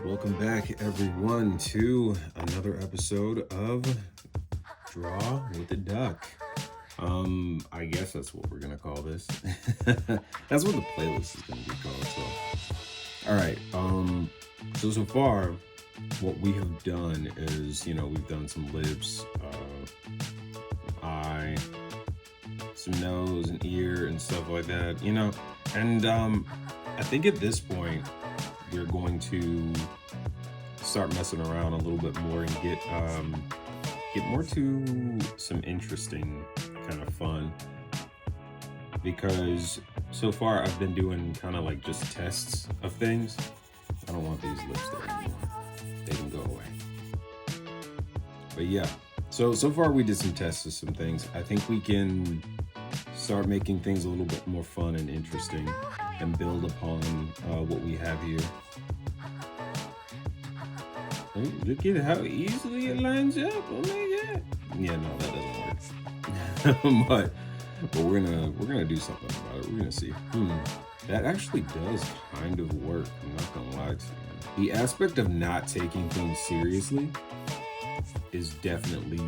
Welcome back, everyone, to another episode of Draw with the Duck. I guess that's what we're gonna call this. That's what the playlist is gonna be called. So, all right. So far, what we have done is, we've done some lips, eye, some nose and ear and stuff like that. And I think at this point we're going to start messing around a little bit more and get more to some interesting kind of fun, because so far I've been doing kind of like just tests of things. I don't want these lips there anymore. They can go away. But yeah, so far we did some tests of some things. I think we can start making things a little bit more fun and interesting and build upon what we have here. Oh, look at how easily it lines up. Oh my god. Yeah, no, that doesn't work. but we're gonna do something about it. We're gonna see. That actually does kind of work. I'm not gonna lie to you. The aspect of not taking things seriously is definitely,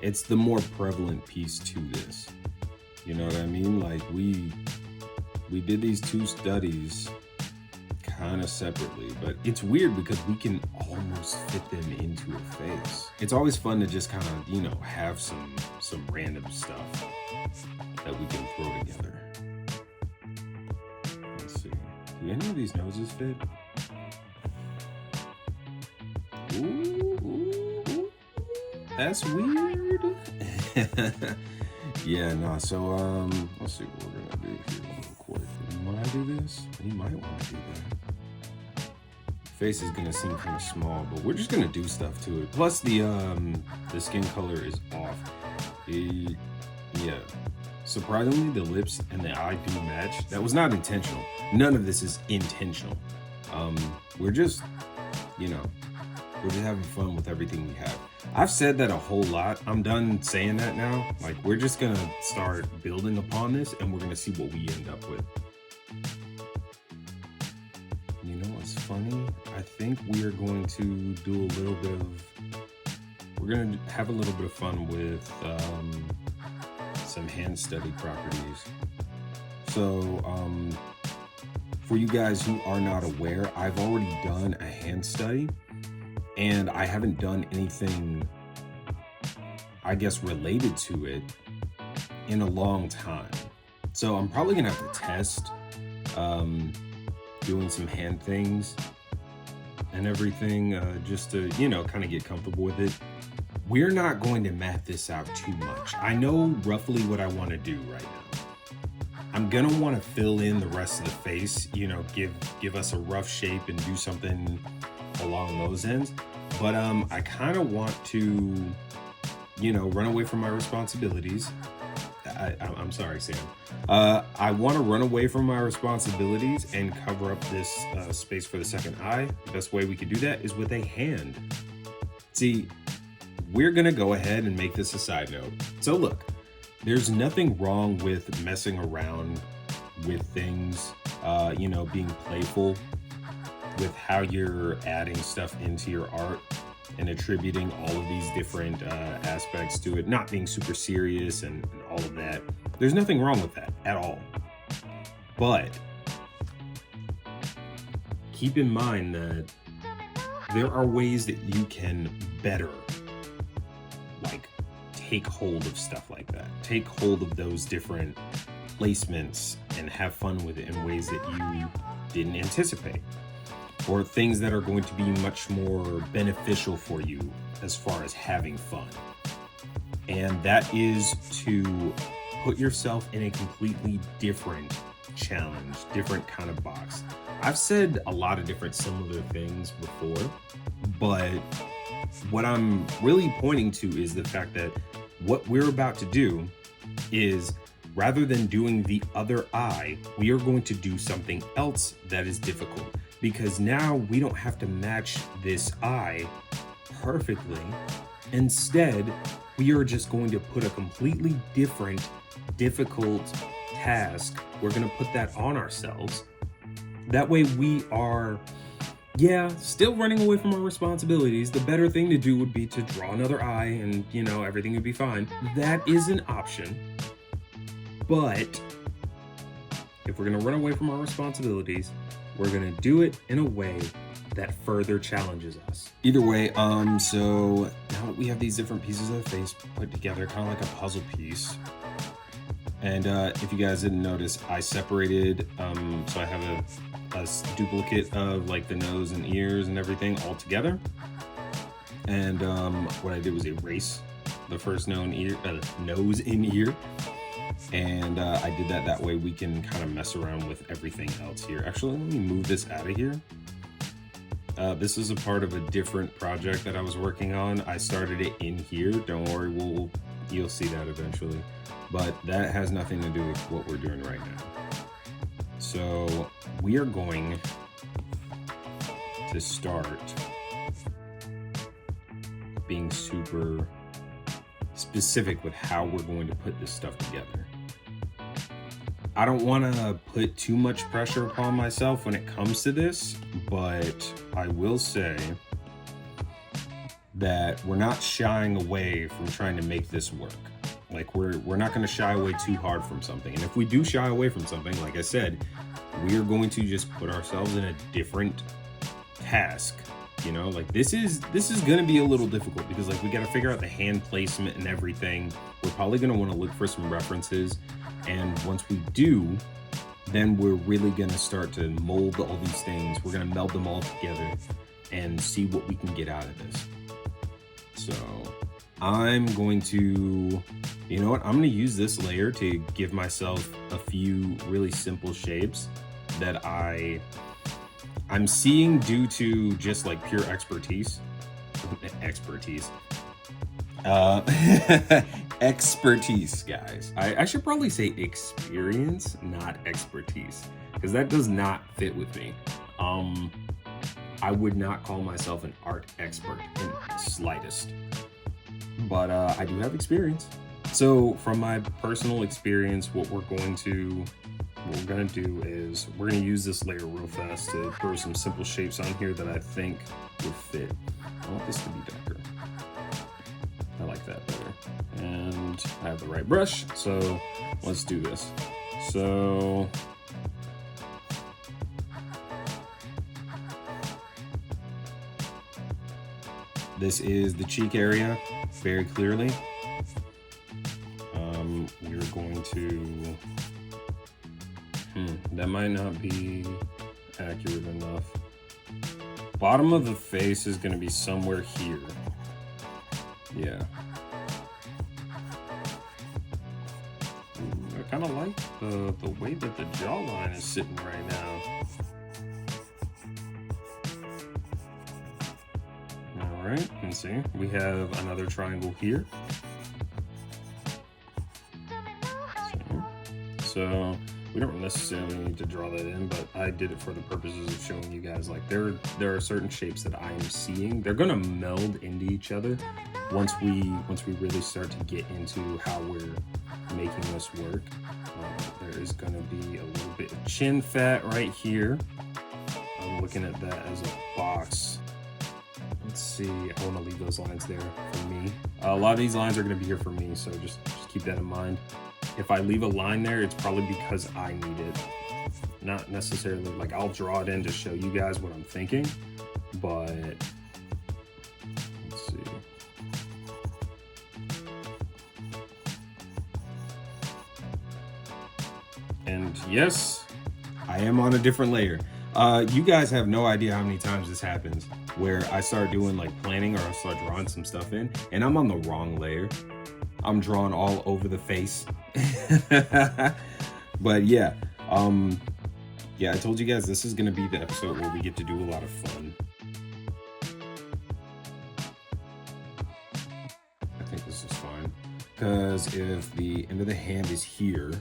it's the more prevalent piece to this. You know what I mean? Like we did these two studies kind of separately, but it's weird because we can almost fit them into a face. It's always fun to just kind of, have some random stuff that we can throw together. Let's see. Do any of these noses fit? Ooh, that's weird. Yeah, no, so let's see what we're gonna do here real quick. When I do this, you might want to do that. Face is gonna seem kind of small, but we're just gonna do stuff to it. Plus the skin color is off. Yeah. Surprisingly, the lips and the eye do match. That was not intentional. None of this is intentional. We're just having fun with everything we have. I've said that a whole lot. I'm done saying that now. Like, we're just gonna start building upon this and we're gonna see what we end up with. You know what's funny? I think we are going to do we're gonna have a little bit of fun with some hand study properties. So, for you guys who are not aware, I've already done a hand study. And I haven't done anything, I guess, related to it in a long time. So I'm probably gonna have to test doing some hand things and everything, just to, kind of get comfortable with it. We're not going to map this out too much. I know roughly what I want to do right now. I'm gonna want to fill in the rest of the face, give us a rough shape and do something along those ends. But I kind of want to, run away from my responsibilities. I'm sorry, Sam. I want to run away from my responsibilities and cover up this space for the second eye. The best way we could do that is with a hand. See, we're going to go ahead and make this a side note. So look, there's nothing wrong with messing around with things, being playful with how you're adding stuff into your art and attributing all of these different aspects to it, not being super serious and all of that. There's nothing wrong with that at all. But keep in mind that there are ways that you can better, like, take hold of stuff like that. Take hold of those different placements and have fun with it in ways that you didn't anticipate. Or things that are going to be much more beneficial for you as far as having fun. And that is to put yourself in a completely different challenge, different kind of box. I've said a lot of different similar things before, but what I'm really pointing to is the fact that what we're about to do is, rather than doing the other eye, we are going to do something else that is difficult. Because now we don't have to match this eye perfectly. Instead, we are just going to put a completely different, difficult task. We're going to put that on ourselves. That way we are Yeah, still running away from our responsibilities. The better thing to do would be to draw another eye and, everything would be fine. That is an option. But if we're going to run away from our responsibilities, we're going to do it in a way that further challenges us. Either way, so now that we have these different pieces of the face put together, kind of like a puzzle piece. And if you guys didn't notice, I separated, so I have a duplicate of like the nose and ears and everything all together. And what I did was erase the first nose and ear. And I did that way we can kind of mess around with everything else here. Actually, let me move this out of here. This is a part of a different project that I was working on. I started it in here. Don't worry, you'll see that eventually. But that has nothing to do with what we're doing right now. So we are going to start being super specific with how we're going to put this stuff together. I don't want to put too much pressure upon myself when it comes to this, but I will say that we're not shying away from trying to make this work. Like we're not going to shy away too hard from something. And if we do shy away from something, like I said, we are going to just put ourselves in a different task. Like this is going to be a little difficult because like we got to figure out the hand placement and everything. We're probably going to want to look for some references. And once we do, then we're really going to start to mold all these things. We're going to meld them all together and see what we can get out of this. So I'm going to, I'm going to use this layer to give myself a few really simple shapes that I'm seeing due to just like pure expertise. Expertise, guys. I should probably say experience, not expertise, because that does not fit with me. I would not call myself an art expert in the slightest, but I do have experience. So from my personal experience, what we're gonna do is we're gonna use this layer real fast to throw some simple shapes on here that I think would fit. I want this to be darker. I like that better. And I have the right brush, so let's do this. So this is the cheek area, very clearly. We're going to, that might not be accurate enough. Bottom of the face is gonna be somewhere here. Yeah. I kind of like the way that the jawline is sitting right now. All right, you can see we have another triangle here. So we don't necessarily need to draw that in, but I did it for the purposes of showing you guys like there are certain shapes that I am seeing. They're gonna meld into each other once we really start to get into how we're making this work. There is gonna be a little bit of chin fat right here. I'm looking at that as a box. Let's see, I want to leave those lines there for me. A lot of these lines are going to be here for me, so just keep that in mind. If I leave a line there, it's probably because I need it. Not necessarily, like I'll draw it in to show you guys what I'm thinking, but let's see. And yes, I am on a different layer. You guys have no idea how many times this happens where I start doing like planning or I start drawing some stuff in and I'm on the wrong layer. I'm drawing all over the face. But yeah, I told you guys this is gonna be the episode where we get to do a lot of fun. I think this is fine. Because if the end of the hand is here,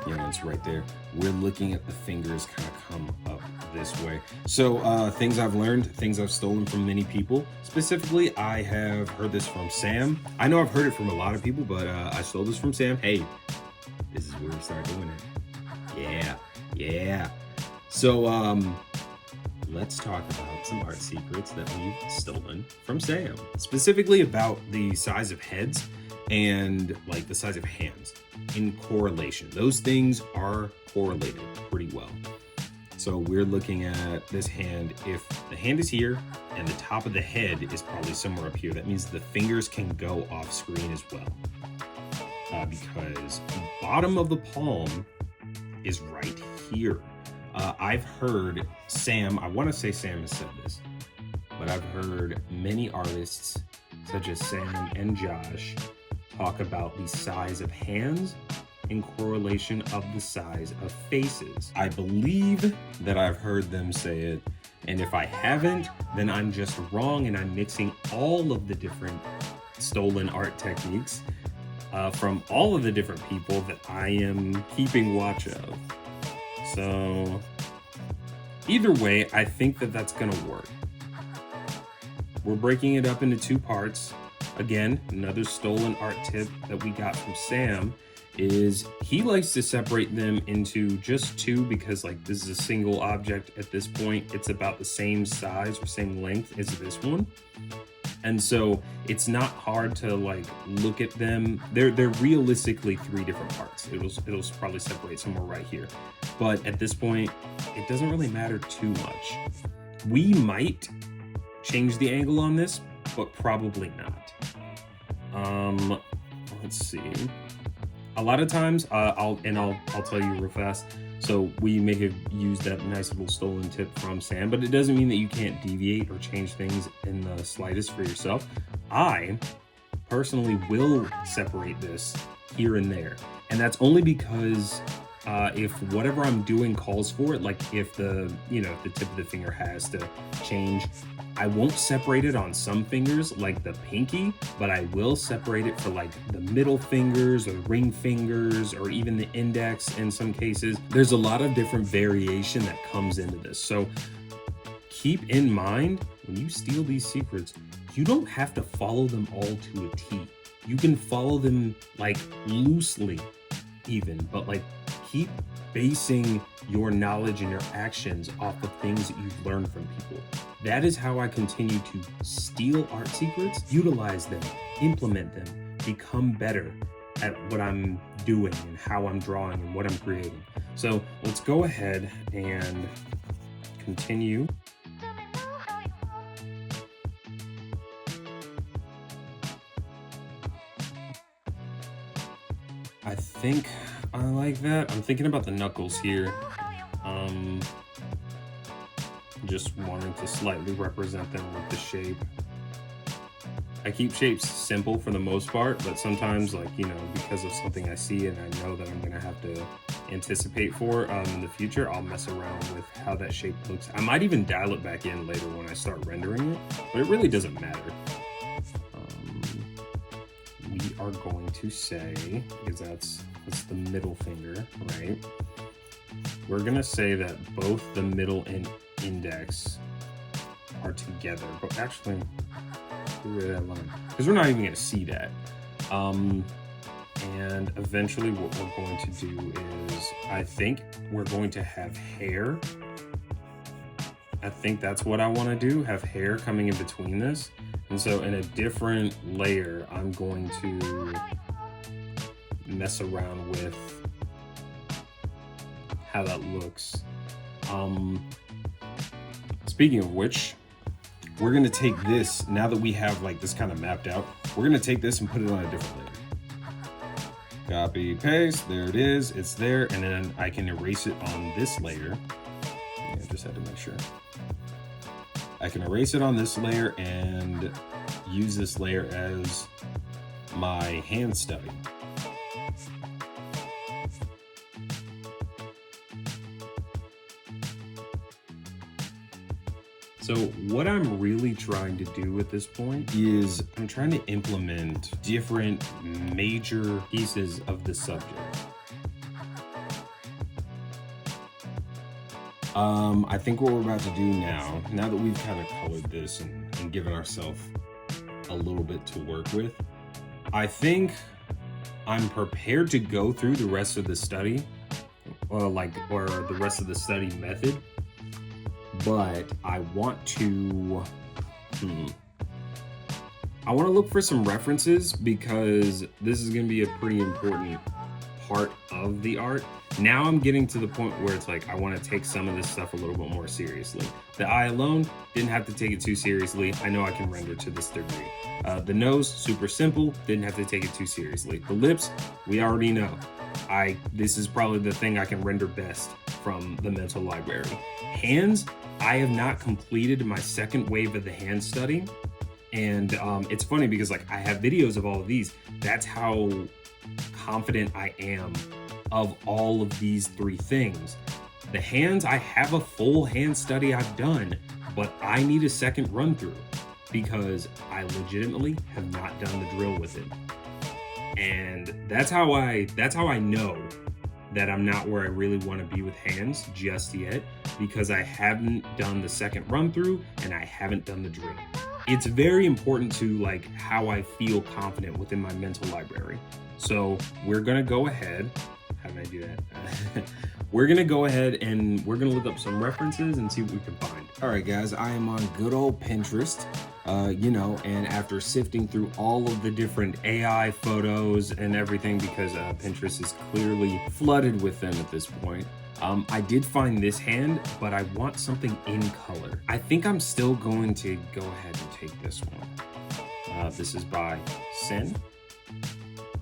it's right there. We're looking at the fingers kind of come up this way. So things I've learned, things I've stolen from many people. Specifically, I have heard this from Sam. I know I've heard it from a lot of people, but I stole this from Sam. Hey, this is where we start doing it. Yeah. So let's talk about some art secrets that we've stolen from Sam. Specifically about the size of heads and like the size of hands in correlation. Those things are correlated pretty well. So we're looking at this hand. If the hand is here and the top of the head is probably somewhere up here, that means the fingers can go off screen as well. Because the bottom of the palm is right here. I've heard Sam, I want to say Sam has said this, but I've heard many artists such as Sam and Josh talk about the size of hands in correlation of the size of faces. I believe that I've heard them say it, and if I haven't, then I'm just wrong and I'm mixing all of the different stolen art techniques from all of the different people that I am keeping watch of. So either way, I think that that's gonna work. We're breaking it up into 2 parts. Again, another stolen art tip that we got from Sam is he likes to separate them into just 2 because like this is a single object at this point. It's about the same size or same length as this one. And so it's not hard to like look at them. They're realistically 3 different parts. It'll probably separate somewhere right here. But at this point, it doesn't really matter too much. We might change the angle on this, but probably not. Let's see. A lot of times, I'll tell you real fast. So we may have used that nice little stolen tip from Sam, but it doesn't mean that you can't deviate or change things in the slightest for yourself. I personally will separate this here and there. And that's only because if whatever I'm doing calls for it, like if the tip of the finger has to change, I won't separate it on some fingers like the pinky, but I will separate it for like the middle fingers or ring fingers or even the index in some cases. There's a lot of different variation that comes into this. So keep in mind when you steal these secrets, you don't have to follow them all to a T. You can follow them like loosely even, but like keep basing your knowledge and your actions off of things that you've learned from people. That is how I continue to steal art secrets, utilize them, implement them, become better at what I'm doing and how I'm drawing and what I'm creating. So let's go ahead and continue. I think I like that. I'm thinking about the knuckles here. Just wanting to slightly represent them with the shape. I keep shapes simple for the most part, but sometimes because of something I see and I know that I'm gonna have to anticipate for in the future, I'll mess around with how that shape looks. I might even dial it back in later when I start rendering it, but it really doesn't matter. We are going to say, because that's the middle finger, right? We're gonna say that both the middle and index are together, but actually get rid of that line because we're not even going to see that. And eventually what we're going to do is I think we're going to have hair. I think that's what I want to do, have hair coming in between this. And so in a different layer, I'm going to mess around with how that looks. Speaking of which, we're gonna take this, now that we have like this kind of mapped out, we're gonna take this and put it on a different layer. Copy, paste, there it is, it's there, and then I can erase it on this layer. Yeah, I just had to make sure. I can erase it on this layer and use this layer as my hand stubby. So what I'm really trying to do at this point is I'm trying to implement different major pieces of the subject. I think what we're about to do now that we've kind of colored this and given ourselves a little bit to work with, I think I'm prepared to go through the rest of the study, or the rest of the study method. but I want to, I want to look for some references because this is going to be a pretty important part of the art. Now I'm getting to the point where it's like I want to take some of this stuff a little bit more seriously. The eye alone, didn't have to take it too seriously. I know I can render to this degree. The nose, super simple, didn't have to take it too seriously. The lips, we already know. This is probably the thing I can render best from the mental library. Hands, I have not completed my second wave of the hand study. And it's funny because like I have videos of all of these. That's how confident I am of all of these three things. The hands, I have a full hand study I've done, but I need a second run through because I legitimately have not done the drill with it. And that's how I know that I'm not where I really want to be with hands just yet, because I haven't done the second run through and I haven't done the drill. It's very important to like how I feel confident within my mental library. So we're gonna go ahead. How did I do that? We're gonna go ahead and we're gonna look up some references and see what we can find. All right, guys, I am on good old Pinterest. And after sifting through all of the different AI photos and everything, because Pinterest is clearly flooded with them at this point, I did find this hand, but I want something in color. I think I'm still going to go ahead and take this one. This is by Sen.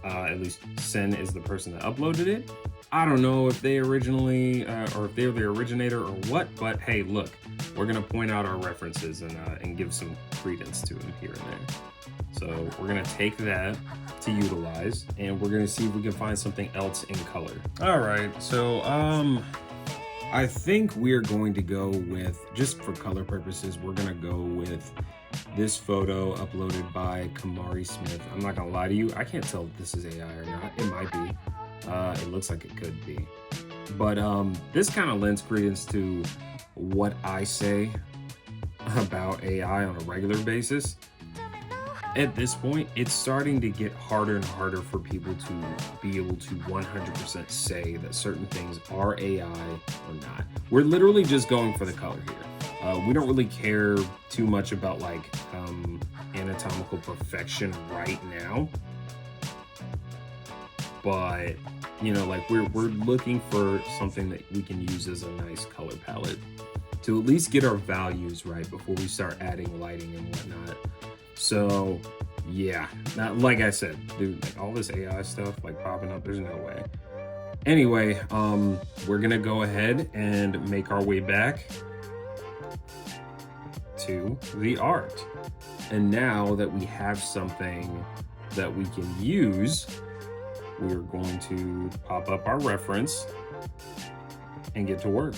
At least Sen is the person that uploaded it. I don't know if they originally, or if they're the originator or what, but hey, look, we're gonna point out our references and give some credence to them here and there. So we're gonna take that to utilize, and we're gonna see if we can find something else in color. All right, so I think we're going to go with, just for color purposes, we're gonna go with this photo uploaded by Kamari Smith. I'm not gonna lie to you, I can't tell if this is AI or not. It might be. It looks like it could be. But this kind of lends credence to what I say about AI on a regular basis. At this point, it's starting to get harder and harder for people to be able to 100% say that certain things are AI or not. We're literally just going for the color here. We don't really care too much about like anatomical perfection right now. But you know, like we're looking for something that we can use as a nice color palette to at least get our values right before we start adding lighting and whatnot. So yeah, not like I said, dude, like all this AI stuff like popping up, there's no way. Anyway, we're gonna go ahead and make our way back to the art. And now that we have something that we can use, we're going to pop up our reference and get to work.